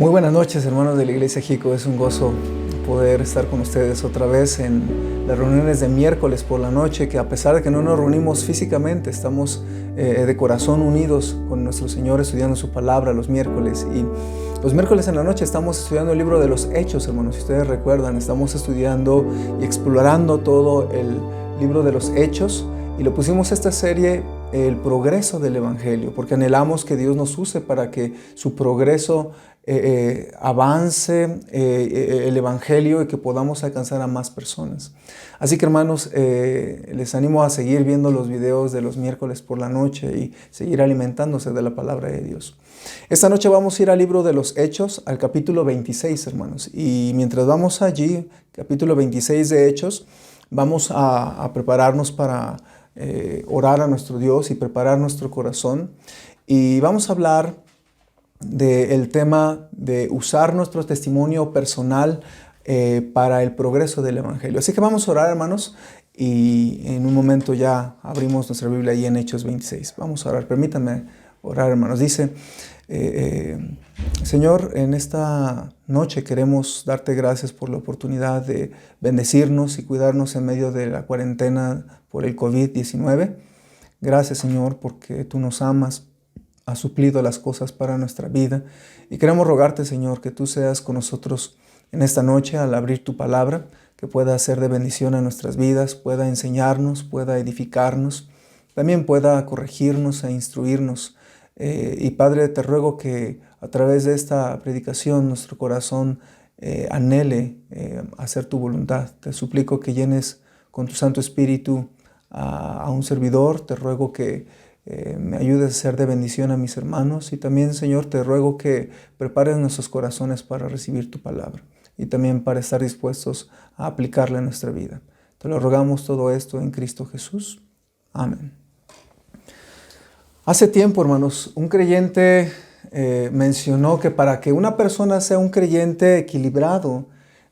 Muy buenas noches, hermanos de la Iglesia Jico. Es un gozo poder estar con ustedes otra vez en las reuniones de miércoles por la noche, que a pesar de que no nos reunimos físicamente, estamos de corazón unidos con nuestro Señor estudiando su palabra los miércoles. Y los miércoles en la noche estamos estudiando el libro de los Hechos, hermanos. Si ustedes recuerdan, estamos estudiando y explorando todo el libro de los Hechos, y le pusimos a esta serie el progreso del Evangelio, porque anhelamos que Dios nos use para que su progreso avance el Evangelio y que podamos alcanzar a más personas. Así que, hermanos, les animo a seguir viendo los videos de los miércoles por la noche y seguir alimentándose de la palabra de Dios. Esta noche vamos a ir al libro de los Hechos, al capítulo 26, hermanos. Y mientras vamos allí, capítulo 26 de Hechos, vamos a prepararnos para orar a nuestro Dios y preparar nuestro corazón. Y vamos a hablar del tema de usar nuestro testimonio personal para el progreso del Evangelio. Así que vamos a orar, hermanos, y en un momento ya abrimos nuestra Biblia ahí en Hechos 26. Vamos a orar, permítanme orar, hermanos. Dice, Señor, en esta noche queremos darte gracias por la oportunidad de bendecirnos y cuidarnos en medio de la cuarentena por el COVID-19. Gracias, Señor, porque tú nos amas, has suplido las cosas para nuestra vida, y queremos rogarte, Señor, que tú seas con nosotros en esta noche al abrir tu palabra, que pueda ser de bendición a nuestras vidas, pueda enseñarnos, pueda edificarnos, también pueda corregirnos e instruirnos. Y Padre, te ruego que a través de esta predicación nuestro corazón anhele hacer tu voluntad. Te suplico que llenes con tu Santo Espíritu a un servidor. Te ruego que me ayudes a ser de bendición a mis hermanos, y también, Señor, te ruego que prepares nuestros corazones para recibir tu palabra y también para estar dispuestos a aplicarla en nuestra vida. Te lo rogamos todo esto en Cristo Jesús. Amén. Hace tiempo, hermanos, un creyente mencionó que para que una persona sea un creyente equilibrado,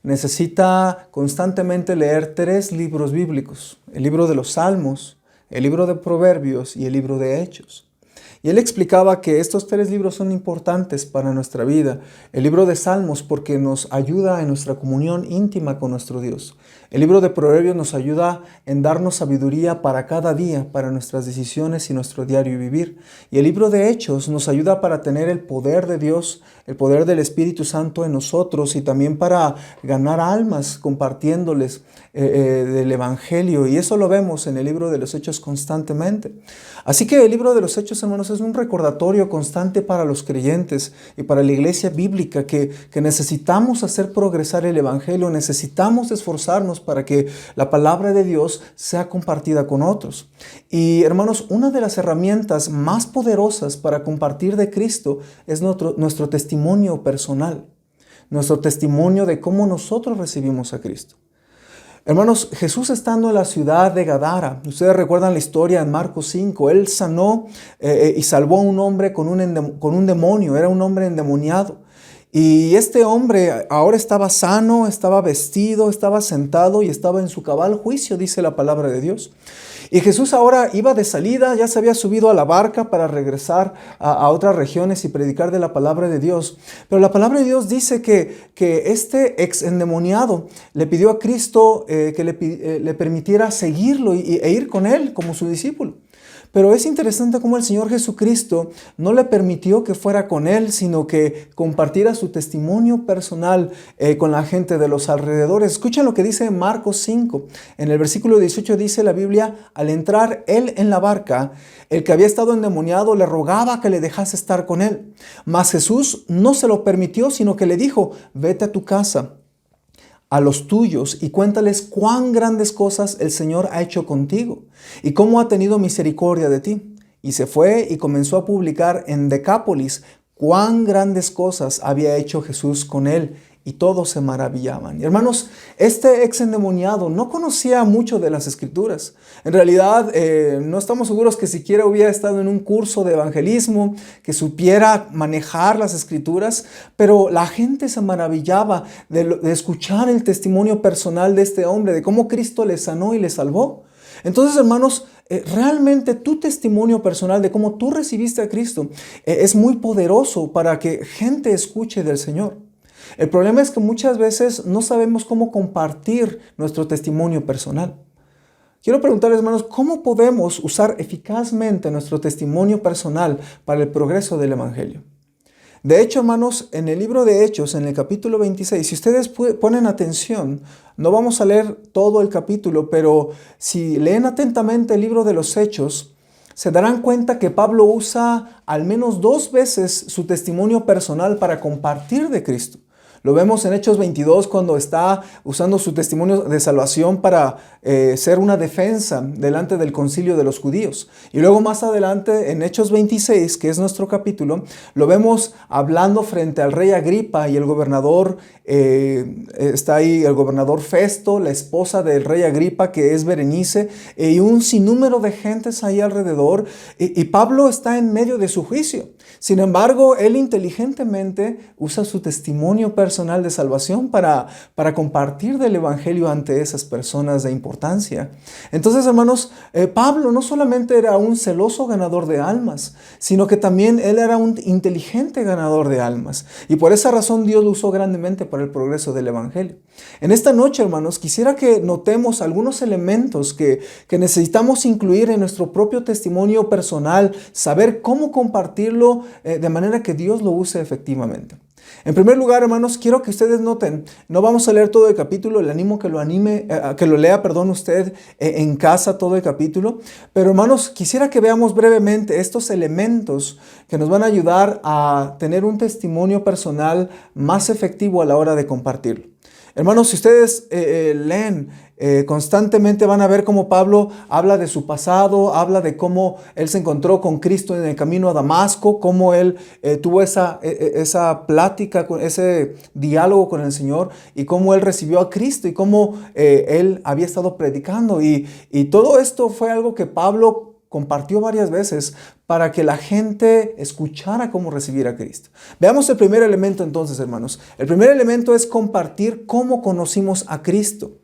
necesita constantemente leer 3 libros bíblicos: el libro de los Salmos, el libro de Proverbios y el libro de Hechos. Y él explicaba que estos 3 libros son importantes para nuestra vida. El libro de Salmos porque nos ayuda en nuestra comunión íntima con nuestro Dios. El libro de Proverbios nos ayuda en darnos sabiduría para cada día, para nuestras decisiones y nuestro diario vivir. Y el libro de Hechos nos ayuda para tener el poder de Dios, el poder del Espíritu Santo en nosotros, y también para ganar almas compartiéndoles del Evangelio. Y eso lo vemos en el libro de los Hechos constantemente. Así que el libro de los Hechos, hermanos, es un recordatorio constante para los creyentes y para la iglesia bíblica que necesitamos hacer progresar el Evangelio, necesitamos esforzarnos para que la palabra de Dios sea compartida con otros. Y, hermanos, una de las herramientas más poderosas para compartir de Cristo es nuestro testimonio personal, nuestro testimonio de cómo nosotros recibimos a Cristo. Hermanos, Jesús estando en la ciudad de Gadara, ustedes recuerdan la historia en Marcos 5, Él sanó y salvó a un hombre con un demonio, era un hombre endemoniado. Y este hombre ahora estaba sano, estaba vestido, estaba sentado y estaba en su cabal juicio, dice la palabra de Dios. Y Jesús ahora iba de salida, ya se había subido a la barca para regresar a otras regiones y predicar de la palabra de Dios. Pero la palabra de Dios dice que este ex endemoniado le pidió a Cristo que le permitiera seguirlo e ir con él como su discípulo. Pero es interesante cómo el Señor Jesucristo no le permitió que fuera con él, sino que compartiera su testimonio personal con la gente de los alrededores. Escuchen lo que dice Marcos 5. En el versículo 18 dice la Biblia: al entrar él en la barca, el que había estado endemoniado le rogaba que le dejase estar con él. Mas Jesús no se lo permitió, sino que le dijo: vete a tu casa, a los tuyos, y cuéntales cuán grandes cosas el Señor ha hecho contigo y cómo ha tenido misericordia de ti. Y se fue y comenzó a publicar en Decápolis cuán grandes cosas había hecho Jesús con él, y todos se maravillaban. Y, hermanos, este ex endemoniado no conocía mucho de las Escrituras. En realidad, no estamos seguros que siquiera hubiera estado en un curso de evangelismo, que supiera manejar las Escrituras, pero la gente se maravillaba de escuchar el testimonio personal de este hombre, de cómo Cristo le sanó y le salvó. Entonces, hermanos, realmente tu testimonio personal de cómo tú recibiste a Cristo es muy poderoso para que gente escuche del Señor. El problema es que muchas veces no sabemos cómo compartir nuestro testimonio personal. Quiero preguntarles, hermanos, ¿cómo podemos usar eficazmente nuestro testimonio personal para el progreso del Evangelio? De hecho, hermanos, en el libro de Hechos, en el capítulo 26, si ustedes ponen atención, no vamos a leer todo el capítulo, pero si leen atentamente el libro de los Hechos, se darán cuenta que Pablo usa al menos 2 veces su testimonio personal para compartir de Cristo. Lo vemos en Hechos 22 cuando está usando su testimonio de salvación para ser una defensa delante del concilio de los judíos. Y luego más adelante en Hechos 26, que es nuestro capítulo, lo vemos hablando frente al rey Agripa y el gobernador, está ahí el gobernador Festo, la esposa del rey Agripa que es Berenice, y un sinnúmero de gentes ahí alrededor. Y Pablo está en medio de su juicio. Sin embargo, él inteligentemente usa su testimonio personal de salvación para compartir del evangelio ante esas personas de importancia. Entonces, hermanos, Pablo no solamente era un celoso ganador de almas, sino que también él era un inteligente ganador de almas. Y por esa razón Dios lo usó grandemente para el progreso del evangelio. En esta noche, hermanos, quisiera que notemos algunos elementos que necesitamos incluir en nuestro propio testimonio personal, saber cómo compartirlo de manera que Dios lo use efectivamente. En primer lugar, hermanos, quiero que ustedes noten, no vamos a leer todo el capítulo, le animo que lo lea, usted en casa todo el capítulo, pero hermanos, quisiera que veamos brevemente estos elementos que nos van a ayudar a tener un testimonio personal más efectivo a la hora de compartirlo. Hermanos, si ustedes leen constantemente van a ver cómo Pablo habla de su pasado, habla de cómo él se encontró con Cristo en el camino a Damasco, cómo él tuvo esa plática, ese diálogo con el Señor y cómo él recibió a Cristo y cómo él había estado predicando. Y todo esto fue algo que Pablo compartió varias veces para que la gente escuchara cómo recibir a Cristo. Veamos el primer elemento entonces, hermanos. El primer elemento es compartir cómo conocimos a Cristo.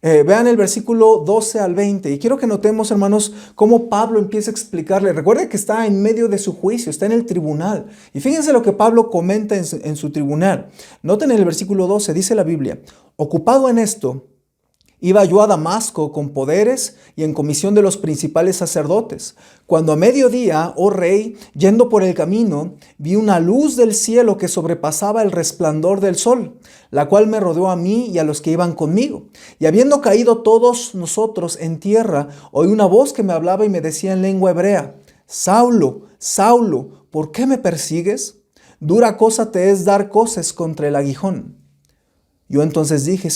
Vean el versículo 12 al 20 y quiero que notemos, hermanos, cómo Pablo empieza a explicarle. Recuerden que está en medio de su juicio, está en el tribunal. Y fíjense lo que Pablo comenta en su tribunal. Noten el versículo 12, dice la Biblia: ocupado en esto, iba yo a Damasco con poderes y en comisión de los principales sacerdotes, cuando a mediodía, oh rey, yendo por el camino, vi una luz del cielo que sobrepasaba el resplandor del sol, la cual me rodeó a mí y a los que iban conmigo. Y habiendo caído todos nosotros en tierra, oí una voz que me hablaba y me decía en lengua hebrea: Saulo, Saulo, ¿por qué me persigues? Dura cosa te es dar coces contra el aguijón. Yo entonces dije: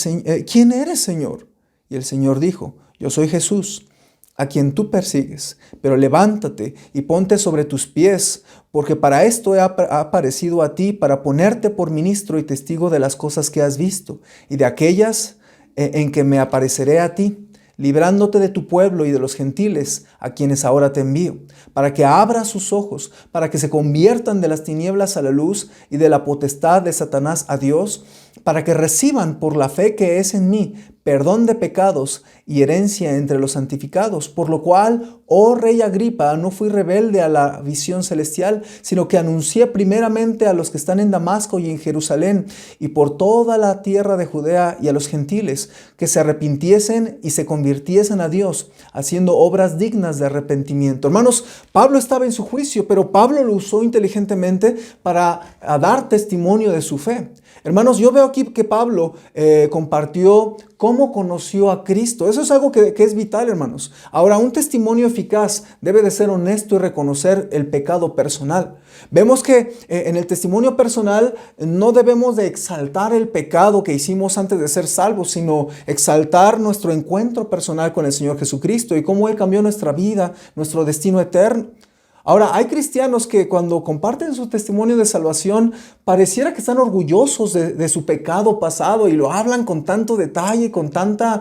¿quién eres, Señor? Y el Señor dijo: yo soy Jesús, a quien tú persigues, pero levántate y ponte sobre tus pies, porque para esto he aparecido a ti, para ponerte por ministro y testigo de las cosas que has visto, y de aquellas en que me apareceré a ti, librándote de tu pueblo y de los gentiles, a quienes ahora te envío, para que abras sus ojos, para que se conviertan de las tinieblas a la luz y de la potestad de Satanás a Dios, para que reciban por la fe que es en mí perdón de pecados y herencia entre los santificados, por lo cual, oh rey Agripa, no fui rebelde a la visión celestial, sino que anuncié primeramente a los que están en Damasco y en Jerusalén y por toda la tierra de Judea y a los gentiles, que se arrepintiesen y se convirtiesen a Dios, haciendo obras dignas de arrepentimiento. Hermanos, Pablo estaba en su juicio, pero Pablo lo usó inteligentemente para dar testimonio de su fe. Hermanos, yo veo aquí que Pablo compartió cómo conoció a Cristo. Eso es algo que es vital, hermanos. Ahora, un testimonio eficaz debe de ser honesto y reconocer el pecado personal. Vemos que en el testimonio personal no debemos de exaltar el pecado que hicimos antes de ser salvos, sino exaltar nuestro encuentro personal con el Señor Jesucristo y cómo Él cambió nuestra vida, nuestro destino eterno. Ahora, hay cristianos que cuando comparten su testimonio de salvación, pareciera que están orgullosos de su pecado pasado y lo hablan con tanto detalle, con tanto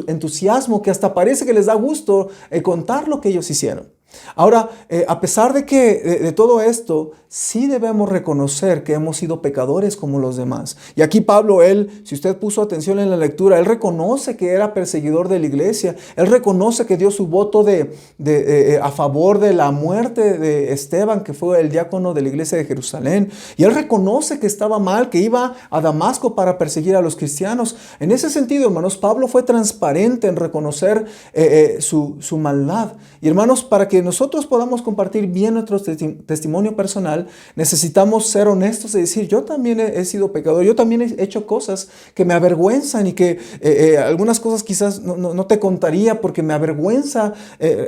entusiasmo, que hasta parece que les da gusto contar lo que ellos hicieron. Ahora, a pesar de todo esto, sí debemos reconocer que hemos sido pecadores como los demás. Y aquí Pablo, si usted puso atención en la lectura, él reconoce que era perseguidor de la iglesia. Él reconoce que dio su voto a favor de la muerte de Esteban, que fue el diácono de la iglesia de Jerusalén. Y él reconoce que estaba mal, que iba a Damasco para perseguir a los cristianos. En ese sentido, hermanos, Pablo fue transparente en reconocer su maldad. Y hermanos, para que nosotros podamos compartir bien nuestro testimonio personal, necesitamos ser honestos y decir, yo también he sido pecador, yo también he hecho cosas que me avergüenzan y que algunas cosas quizás no te contaría porque me avergüenza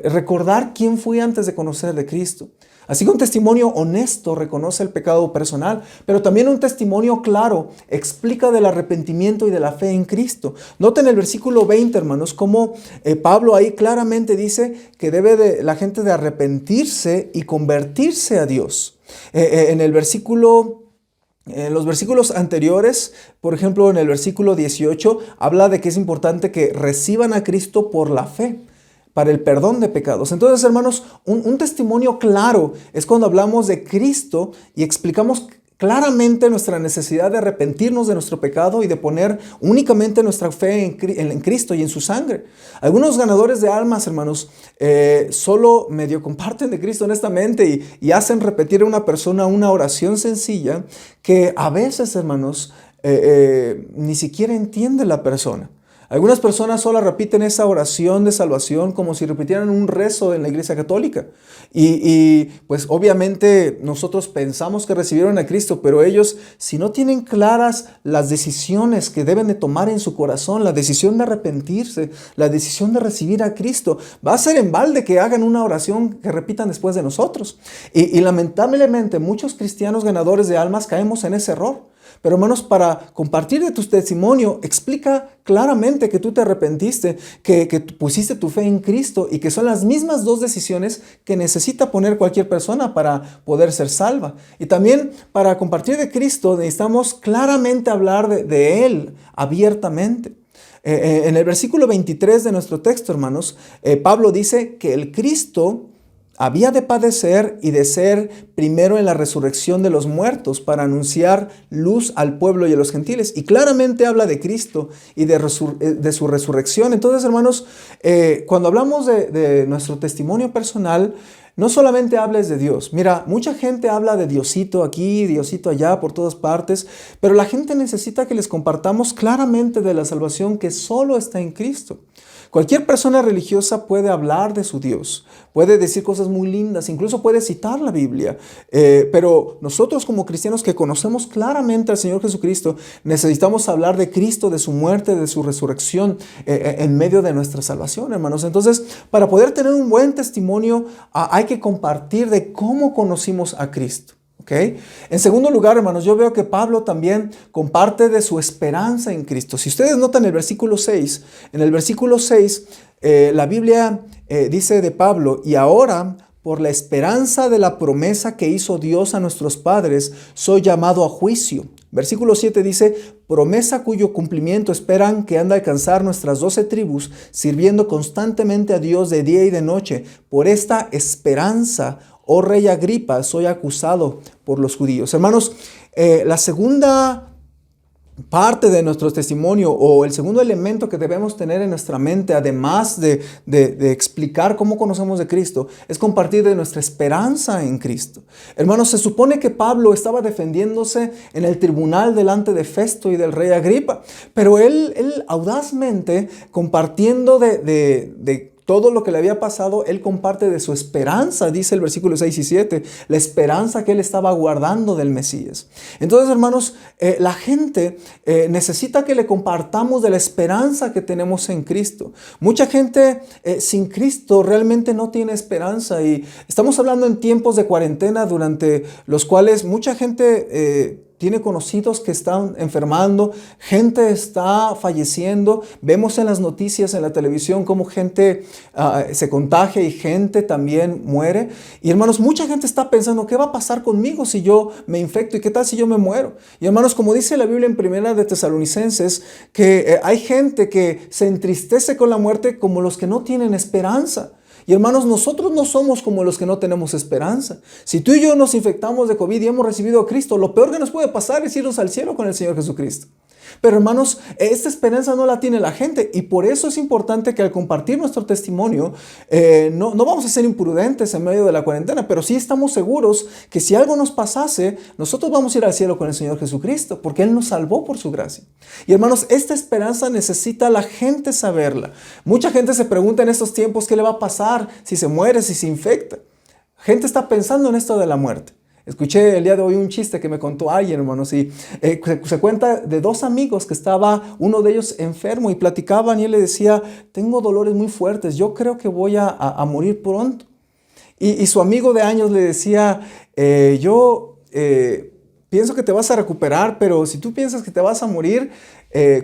recordar quién fui antes de conocer de Cristo. Así que un testimonio honesto reconoce el pecado personal, pero también un testimonio claro explica del arrepentimiento y de la fe en Cristo. Noten el versículo 20, hermanos, como Pablo ahí claramente dice que debe la gente de arrepentirse y convertirse a Dios. En los versículos anteriores, por ejemplo, en el versículo 18, habla de que es importante que reciban a Cristo por la fe, para el perdón de pecados. Entonces, hermanos, un testimonio claro es cuando hablamos de Cristo y explicamos claramente nuestra necesidad de arrepentirnos de nuestro pecado y de poner únicamente nuestra fe en Cristo y en su sangre. Algunos ganadores de almas, hermanos, solo medio comparten de Cristo honestamente y hacen repetir a una persona una oración sencilla que a veces, hermanos, ni siquiera entiende la persona. Algunas personas solo repiten esa oración de salvación como si repitieran un rezo en la Iglesia Católica. Y pues obviamente nosotros pensamos que recibieron a Cristo, pero ellos, si no tienen claras las decisiones que deben de tomar en su corazón, la decisión de arrepentirse, la decisión de recibir a Cristo, va a ser en balde que hagan una oración que repitan después de nosotros. Y lamentablemente muchos cristianos ganadores de almas caemos en ese error. Pero hermanos, para compartir de tu testimonio, explica claramente que tú te arrepentiste, que pusiste tu fe en Cristo y que son las mismas dos decisiones que necesita poner cualquier persona para poder ser salva. Y también para compartir de Cristo necesitamos claramente hablar de Él abiertamente. En el versículo 23 de nuestro texto, hermanos, Pablo dice que el Cristo había de padecer y de ser primero en la resurrección de los muertos para anunciar luz al pueblo y a los gentiles. Y claramente habla de Cristo y de su resurrección. Entonces, hermanos, cuando hablamos de nuestro testimonio personal, no solamente hables de Dios. Mira, mucha gente habla de Diosito aquí, Diosito allá, por todas partes, pero la gente necesita que les compartamos claramente de la salvación que solo está en Cristo. Cualquier persona religiosa puede hablar de su Dios, puede decir cosas muy lindas, incluso puede citar la Biblia, pero nosotros como cristianos que conocemos claramente al Señor Jesucristo, necesitamos hablar de Cristo, de su muerte, de su resurrección en medio de nuestra salvación, hermanos. Entonces, para poder tener un buen testimonio, hay que compartir de cómo conocimos a Cristo. ¿Okay? En segundo lugar, hermanos, yo veo que Pablo también comparte de su esperanza en Cristo. Si ustedes notan el versículo 6, en el versículo 6, la Biblia dice de Pablo, y ahora, por la esperanza de la promesa que hizo Dios a nuestros padres, soy llamado a juicio. Versículo 7 dice, promesa cuyo cumplimiento esperan que han de alcanzar nuestras 12 tribus, sirviendo constantemente a Dios de día y de noche. Por esta esperanza, oh rey Agripa, soy acusado por los judíos. Hermanos, la segunda parte de nuestro testimonio o el segundo elemento que debemos tener en nuestra mente, además de explicar cómo conocemos de Cristo, es compartir de nuestra esperanza en Cristo. Hermanos, se supone que Pablo estaba defendiéndose en el tribunal delante de Festo y del rey Agripa, pero él audazmente, compartiendo de todo lo que le había pasado, él comparte de su esperanza, dice el versículo 6 y 7, la esperanza que él estaba guardando del Mesías. Entonces, hermanos, la gente necesita que le compartamos de la esperanza que tenemos en Cristo. Mucha gente sin Cristo realmente no tiene esperanza y estamos hablando en tiempos de cuarentena durante los cuales mucha gente tiene conocidos que están enfermando, gente está falleciendo. Vemos en las noticias, en la televisión, cómo gente se contagia y gente también muere. Y hermanos, mucha gente está pensando, ¿qué va a pasar conmigo si yo me infecto? ¿Y qué tal si yo me muero? Y hermanos, como dice la Biblia en Primera de Tesalonicenses, que hay gente que se entristece con la muerte como los que no tienen esperanza. Y hermanos, nosotros no somos como los que no tenemos esperanza. Si tú y yo nos infectamos de COVID y hemos recibido a Cristo, lo peor que nos puede pasar es irnos al cielo con el Señor Jesucristo. Pero hermanos, esta esperanza no la tiene la gente y por eso es importante que al compartir nuestro testimonio, no vamos a ser imprudentes en medio de la cuarentena, pero sí estamos seguros que si algo nos pasase, nosotros vamos a ir al cielo con el Señor Jesucristo, porque Él nos salvó por su gracia. Y hermanos, esta esperanza necesita la gente saberla. Mucha gente se pregunta en estos tiempos qué le va a pasar si se muere, si se infecta. Gente está pensando en esto de la muerte. Escuché el día de hoy un chiste que me contó alguien, hermanos, y se cuenta de dos amigos que estaba uno de ellos enfermo y platicaban y él le decía, tengo dolores muy fuertes, yo creo que voy a morir pronto. Y su amigo de años le decía, yo pienso que te vas a recuperar, pero si tú piensas que te vas a morir,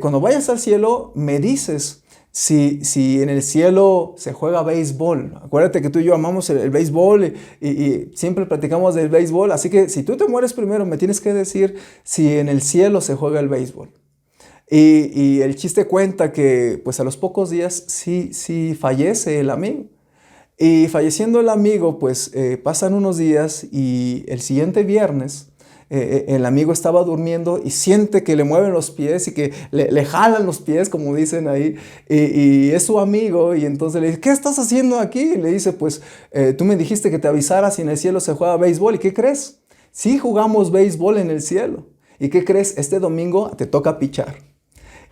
cuando vayas al cielo me dices. Si en el cielo se juega béisbol, acuérdate que tú y yo amamos el béisbol y siempre platicamos del béisbol, así que si tú te mueres primero me tienes que decir si en el cielo se juega el béisbol. Y el chiste cuenta que pues a los pocos días sí fallece el amigo. Y falleciendo el amigo pues pasan unos días y el siguiente viernes el amigo estaba durmiendo y siente que le mueven los pies y que le jalan los pies, como dicen ahí, y es su amigo, y entonces le dice, ¿qué estás haciendo aquí? Y le dice, pues tú me dijiste que te avisara si en el cielo se juega béisbol, ¿y qué crees? Sí jugamos béisbol en el cielo, ¿y qué crees? Este domingo te toca pichar.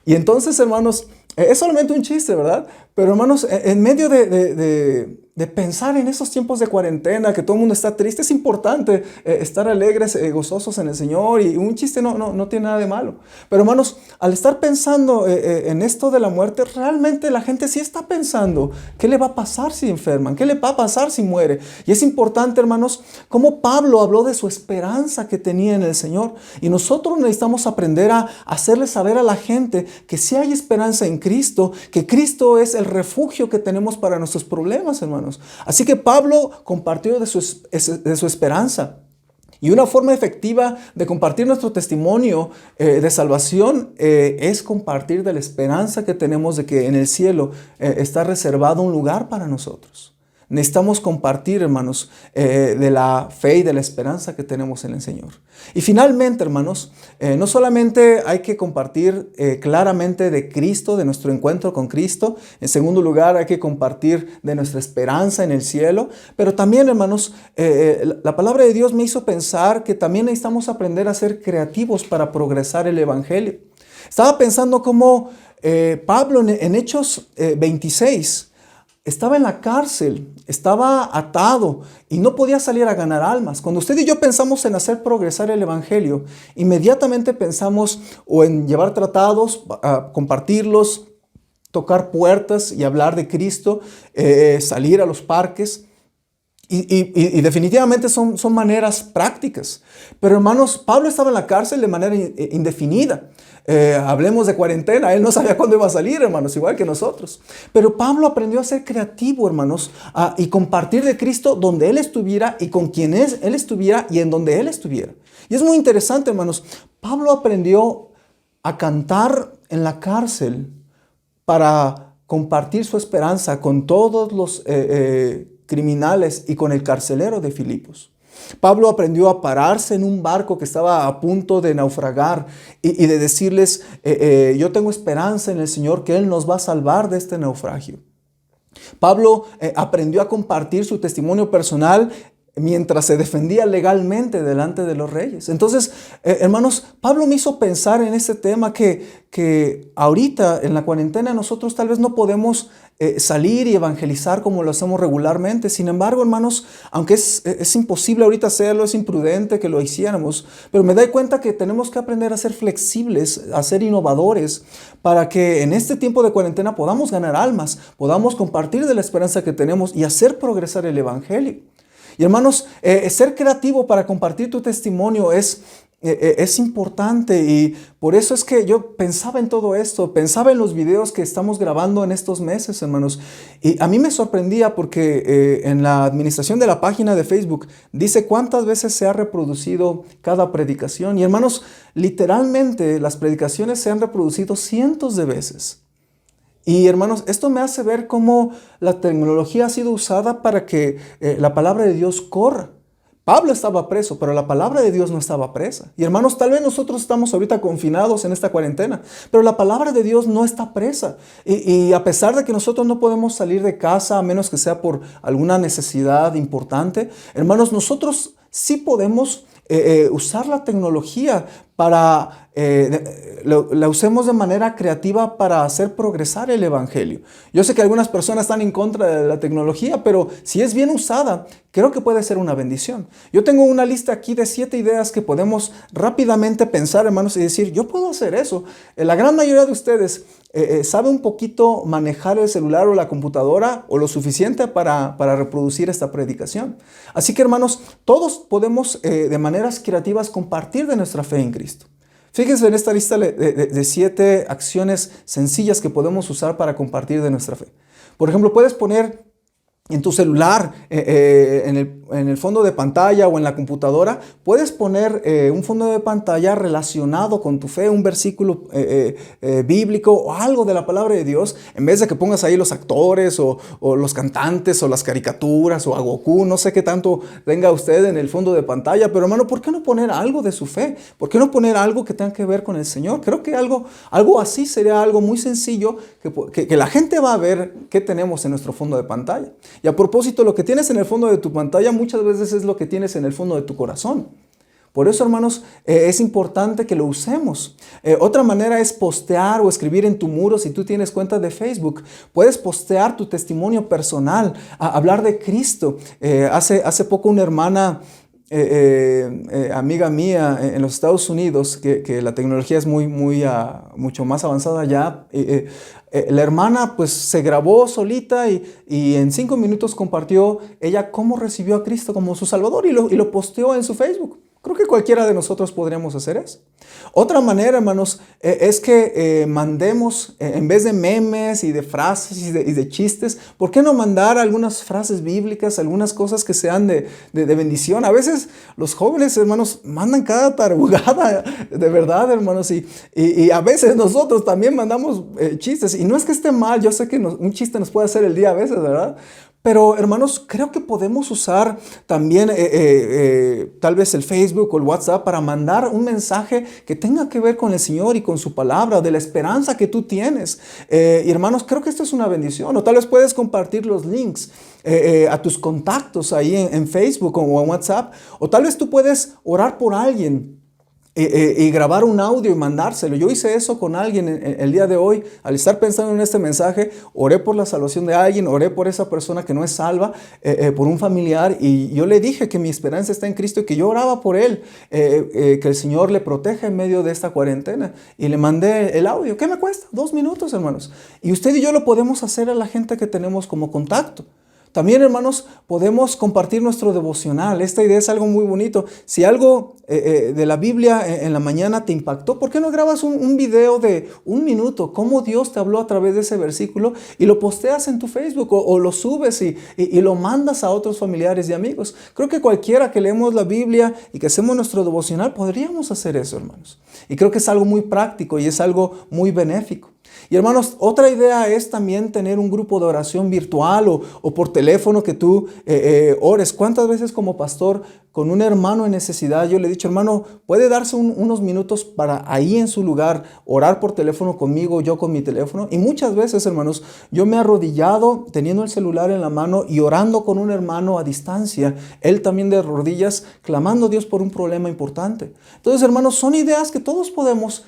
Y entonces, hermanos, es solamente un chiste, ¿verdad? Pero hermanos, en medio de pensar en esos tiempos de cuarentena, que todo el mundo está triste, es importante estar alegres, gozosos en el Señor, y un chiste no tiene nada de malo. Pero hermanos, al estar pensando en esto de la muerte, realmente la gente sí está pensando, ¿qué le va a pasar si enferman? ¿Qué le va a pasar si muere? Y es importante, hermanos, como Pablo habló de su esperanza que tenía en el Señor. Y nosotros necesitamos aprender a hacerle saber a la gente que sí hay esperanza en Cristo, que Cristo es el refugio que tenemos para nuestros problemas, hermanos. Así que Pablo compartió de su esperanza. Y una forma efectiva de compartir nuestro testimonio de salvación es compartir de la esperanza que tenemos de que en el cielo está reservado un lugar para nosotros. Necesitamos compartir, hermanos, de la fe y de la esperanza que tenemos en el Señor. Y finalmente, hermanos, no solamente hay que compartir claramente de Cristo, de nuestro encuentro con Cristo. En segundo lugar, hay que compartir de nuestra esperanza en el cielo. Pero también, hermanos, la palabra de Dios me hizo pensar que también necesitamos aprender a ser creativos para progresar el Evangelio. Estaba pensando cómo Pablo en Hechos 26... estaba en la cárcel, estaba atado y no podía salir a ganar almas. Cuando usted y yo pensamos en hacer progresar el Evangelio, inmediatamente pensamos o en llevar tratados, compartirlos, tocar puertas y hablar de Cristo, salir a los parques. Y definitivamente son maneras prácticas. Pero hermanos, Pablo estaba en la cárcel de manera indefinida. Hablemos de cuarentena, él no sabía cuándo iba a salir, hermanos, igual que nosotros. Pero Pablo aprendió a ser creativo, hermanos, y compartir de Cristo donde él estuviera y con quien él estuviera y en donde él estuviera. Y es muy interesante, hermanos. Pablo aprendió a cantar en la cárcel para compartir su esperanza con todos los criminales y con el carcelero de Filipos. Pablo aprendió a pararse en un barco que estaba a punto de naufragar y de decirles, yo tengo esperanza en el Señor que Él nos va a salvar de este naufragio. Pablo aprendió a compartir su testimonio personal mientras se defendía legalmente delante de los reyes. Entonces, hermanos, Pablo me hizo pensar en este tema que ahorita en la cuarentena nosotros tal vez no podemos salir y evangelizar como lo hacemos regularmente. Sin embargo, hermanos, aunque es imposible ahorita hacerlo, es imprudente que lo hiciéramos, pero me doy cuenta que tenemos que aprender a ser flexibles, a ser innovadores, para que en este tiempo de cuarentena podamos ganar almas, podamos compartir de la esperanza que tenemos y hacer progresar el Evangelio. Y hermanos, ser creativo para compartir tu testimonio es importante, y por eso es que yo pensaba en todo esto, pensaba en los videos que estamos grabando en estos meses, hermanos. Y a mí me sorprendía porque en la administración de la página de Facebook dice cuántas veces se ha reproducido cada predicación. Y hermanos, literalmente las predicaciones se han reproducido cientos de veces. Y hermanos, esto me hace ver cómo la tecnología ha sido usada para que la palabra de Dios corra. Pablo estaba preso, pero la palabra de Dios no estaba presa. Y hermanos, tal vez nosotros estamos ahorita confinados en esta cuarentena, pero la palabra de Dios no está presa. Y a pesar de que nosotros no podemos salir de casa, a menos que sea por alguna necesidad importante, hermanos, nosotros sí podemos usar la tecnología para la usemos de manera creativa para hacer progresar el evangelio. Yo sé que algunas personas están en contra de la tecnología, pero si es bien usada, creo que puede ser una bendición. Yo tengo una lista aquí de 7 ideas que podemos rápidamente pensar, hermanos, y decir, yo puedo hacer eso. La gran mayoría de ustedes sabe un poquito manejar el celular o la computadora o lo suficiente para reproducir esta predicación. Así que, hermanos, todos podemos de maneras creativas compartir de nuestra fe en Cristo. Fíjense en esta lista de 7 acciones sencillas que podemos usar para compartir de nuestra fe. Por ejemplo, puedes poner en tu celular, en el fondo de pantalla o en la computadora, puedes poner un fondo de pantalla relacionado con tu fe, un versículo bíblico o algo de la palabra de Dios, en vez de que pongas ahí los actores o los cantantes o las caricaturas o a Goku, no sé qué tanto tenga usted en el fondo de pantalla, pero hermano, ¿por qué no poner algo de su fe? ¿Por qué no poner algo que tenga que ver con el Señor? Creo que algo así sería algo muy sencillo que la gente va a ver qué tenemos en nuestro fondo de pantalla. Y a propósito, lo que tienes en el fondo de tu pantalla muchas veces es lo que tienes en el fondo de tu corazón. Por eso, hermanos, es importante que lo usemos. Otra manera es postear o escribir en tu muro si tú tienes cuenta de Facebook. Puedes postear tu testimonio personal, hablar de Cristo. Hace poco una hermana, amiga mía en los Estados Unidos, que la tecnología es mucho más avanzada allá, la hermana pues se grabó solita y en 5 minutos compartió ella cómo recibió a Cristo como su Salvador y lo posteó en su Facebook. Creo que cualquiera de nosotros podríamos hacer eso. Otra manera, hermanos, es que mandemos, en vez de memes y de frases y de chistes, ¿por qué no mandar algunas frases bíblicas, algunas cosas que sean de bendición? A veces los jóvenes, hermanos, mandan cada tarugada, de verdad, hermanos, y a veces nosotros también mandamos chistes. Y no es que esté mal, yo sé que un chiste nos puede hacer el día a veces, ¿verdad? Pero, hermanos, creo que podemos usar también tal vez el Facebook o el WhatsApp para mandar un mensaje que tenga que ver con el Señor y con su palabra, de la esperanza que tú tienes. Y hermanos, creo que esto es una bendición. O tal vez puedes compartir los links a tus contactos ahí en Facebook o en WhatsApp. O tal vez tú puedes orar por alguien. Y grabar un audio y mandárselo. Yo hice eso con alguien el día de hoy. Al estar pensando en este mensaje, oré por la salvación de alguien, oré por esa persona que no es salva, por un familiar, y yo le dije que mi esperanza está en Cristo y que yo oraba por él, que el Señor le proteja en medio de esta cuarentena. Y le mandé el audio. ¿Qué me cuesta? 2 minutos, hermanos. Y usted y yo lo podemos hacer a la gente que tenemos como contacto. También, hermanos, podemos compartir nuestro devocional. Esta idea es algo muy bonito. Si algo de la Biblia en la mañana te impactó, ¿por qué no grabas un video de 1 minuto? Cómo Dios te habló a través de ese versículo y lo posteas en tu Facebook o lo subes y lo mandas a otros familiares y amigos. Creo que cualquiera que leemos la Biblia y que hacemos nuestro devocional podríamos hacer eso, hermanos. Y creo que es algo muy práctico y es algo muy benéfico. Y hermanos, otra idea es también tener un grupo de oración virtual o por teléfono que tú ores. ¿Cuántas veces como pastor con un hermano en necesidad yo le he dicho, hermano, puede darse unos minutos para ahí en su lugar orar por teléfono conmigo, yo con mi teléfono? Y muchas veces, hermanos, yo me he arrodillado teniendo el celular en la mano y orando con un hermano a distancia, él también de rodillas, clamando a Dios por un problema importante. Entonces, hermanos, son ideas que todos podemos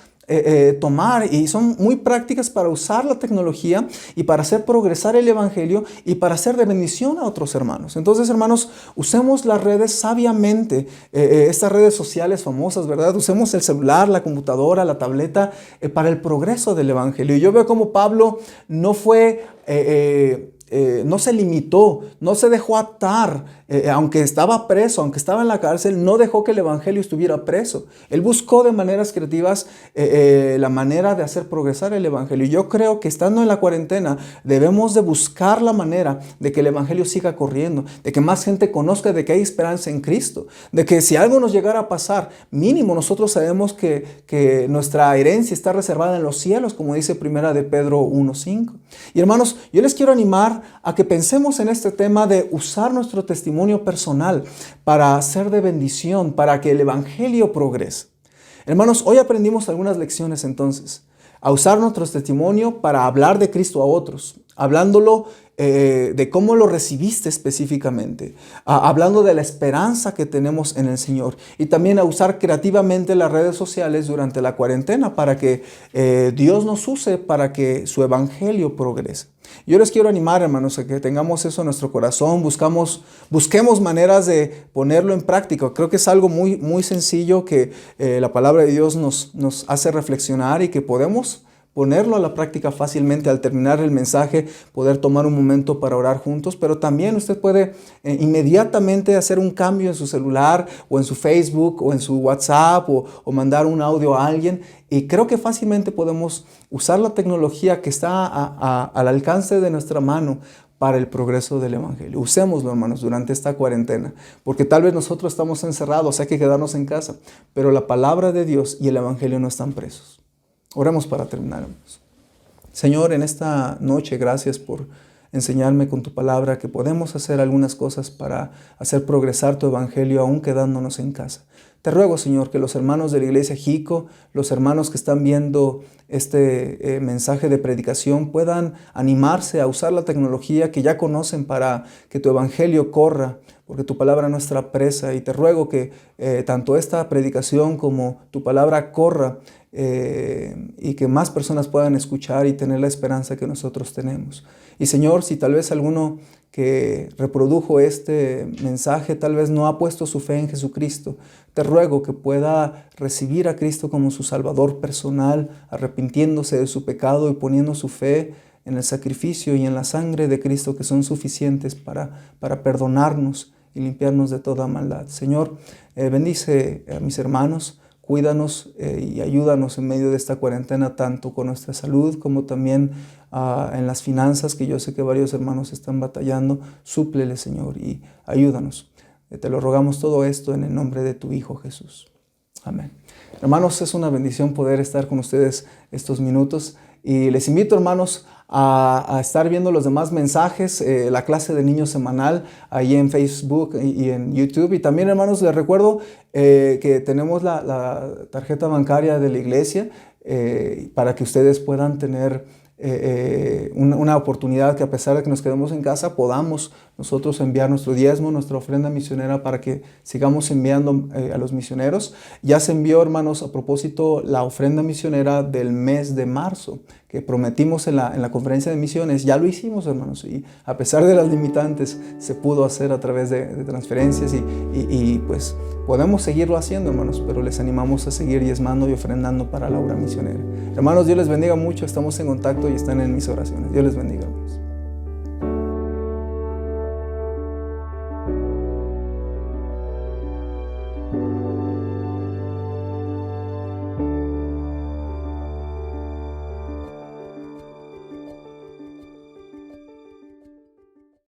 tomar y son muy prácticas para usar la tecnología y para hacer progresar el evangelio y para hacer de bendición a otros hermanos. Entonces, hermanos, usemos las redes sabiamente, estas redes sociales famosas, ¿verdad? Usemos el celular, la computadora, la tableta para el progreso del evangelio. Y yo veo como Pablo no fue no se limitó, no se dejó atar, aunque estaba preso, aunque estaba en la cárcel, no dejó que el evangelio estuviera preso. Él buscó de maneras creativas la manera de hacer progresar el evangelio. Y yo creo que estando en la cuarentena debemos de buscar la manera de que el evangelio siga corriendo, de que más gente conozca de que hay esperanza en Cristo, de que si algo nos llegara a pasar, mínimo nosotros sabemos que nuestra herencia está reservada en los cielos, como dice Primera de Pedro 1:5. Y hermanos, yo les quiero animar a que pensemos en este tema de usar nuestro testimonio personal para ser de bendición, para que el evangelio progrese. Hermanos, hoy aprendimos algunas lecciones entonces, a usar nuestro testimonio para hablar de Cristo a otros, hablándolo de cómo lo recibiste específicamente, hablando de la esperanza que tenemos en el Señor, y también a usar creativamente las redes sociales durante la cuarentena para que Dios nos use para que su evangelio progrese. Yo les quiero animar, hermanos, a que tengamos eso en nuestro corazón, busquemos maneras de ponerlo en práctica. Creo que es algo muy, muy sencillo que la palabra de Dios nos hace reflexionar y que podemos ponerlo a la práctica fácilmente al terminar el mensaje, poder tomar un momento para orar juntos, pero también usted puede inmediatamente hacer un cambio en su celular o en su Facebook o en su WhatsApp o mandar un audio a alguien, y creo que fácilmente podemos usar la tecnología que está al alcance de nuestra mano para el progreso del evangelio. Usémoslo, hermanos, durante esta cuarentena, porque tal vez nosotros estamos encerrados, hay que quedarnos en casa, pero la palabra de Dios y el evangelio no están presos. Oremos para terminar, hermanos. Señor, en esta noche, gracias por enseñarme con tu palabra que podemos hacer algunas cosas para hacer progresar tu evangelio aún quedándonos en casa. Te ruego, Señor, que los hermanos de la iglesia Jico, los hermanos que están viendo este mensaje de predicación puedan animarse a usar la tecnología que ya conocen para que tu evangelio corra, porque tu palabra es nuestra presa, y te ruego que tanto esta predicación como tu palabra corra y que más personas puedan escuchar y tener la esperanza que nosotros tenemos. Y Señor, si tal vez alguno que reprodujo este mensaje tal vez no ha puesto su fe en Jesucristo, te ruego que pueda recibir a Cristo como su Salvador personal, arrepintiéndose de su pecado y poniendo su fe en el sacrificio y en la sangre de Cristo, que son suficientes para perdonarnos y limpiarnos de toda maldad. Señor, bendice a mis hermanos, cuídanos y ayúdanos en medio de esta cuarentena, tanto con nuestra salud como también en las finanzas, que yo sé que varios hermanos están batallando. Súplele, Señor, y ayúdanos. Te lo rogamos todo esto en el nombre de tu Hijo Jesús. Amén. Hermanos, es una bendición poder estar con ustedes estos minutos, y les invito, hermanos, a estar viendo los demás mensajes, la clase de niños semanal ahí en Facebook y en YouTube. Y también, hermanos, les recuerdo que tenemos la tarjeta bancaria de la iglesia para que ustedes puedan tener una oportunidad que, a pesar de que nos quedemos en casa, podamos nosotros enviar nuestro diezmo, nuestra ofrenda misionera, para que sigamos enviando a los misioneros. Ya se envió, hermanos, a propósito, la ofrenda misionera del mes de marzo, que prometimos en la conferencia de misiones. Ya lo hicimos, hermanos, y a pesar de las limitantes se pudo hacer a través de transferencias y pues podemos seguirlo haciendo, hermanos, pero les animamos a seguir diezmando y ofrendando para la obra misionera. Hermanos, Dios les bendiga mucho, estamos en contacto y están en mis oraciones. Dios les bendiga, hermanos.